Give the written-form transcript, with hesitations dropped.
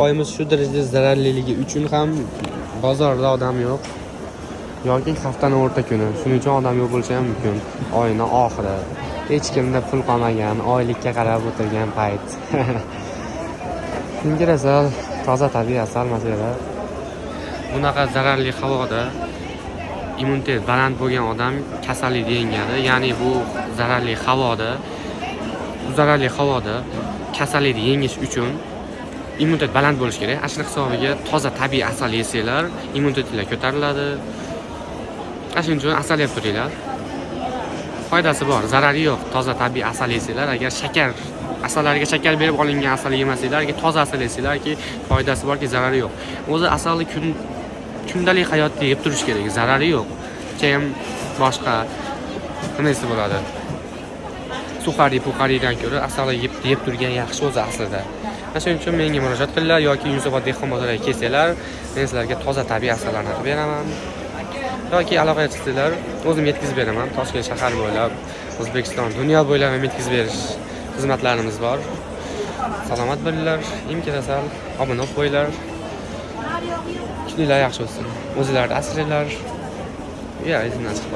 Oyimiz shu darajada zararliligi uchun ham bozorda odam yo'q yoki haftaning o'rta kuni. Shuning uchun odam yo'q bo'lishi ham mumkin. Oyning oxiri. Hech kimda pul qolmagan, oylikka qarab o'tirgan payt. Yengil asal, toza tabiiy asal masala. Bunaqa zararli havoda immunitet baland bo'lgan odam kasallikni yengadi. Ya'ni bu zararli havoda kasallikni yengish uchun immunitet baland bo'lishi kerak. Ashli hisobiga toza tabiiy asal yesanglar, immunitetinglar ko'tariladi. Shuning uchun asal yeb turinglar. Foydasi bor, zarari yo'q. Toza tabiiy asal yesanglar, agar asallarga shakar berib olingan asal yemasanglar, toza asal yesanglarki, foydasi borki, zarari yo'q. O'zi asalni kundalik hayotda yeb turish kerak, zarari yo'q. Keyin boshqa nimasi bo'ladi? Suxaridan ko'ra asalni yeb turgan yaxshi o'zi aslida. Shuning uchun menga murojaat qilinglar yoki Yunusobod dehqon bozoriga kelsanglar, men sizlarga toza tabiiy asallarni qilib beraman. Yoki aloqa qilsanglar, o'zim yetkazib beraman. Toshkent shahar bo'ylab, O'zbekiston, dunyo bo'ylab yetkazib berish xizmatlarimiz bor. Salomat bo'linglar, imkon asal, obuna bo'lib qo'yinglar. Kuninglar yaxshi bo'lsin. O'zinglarni asranglar. Izimdan chiqib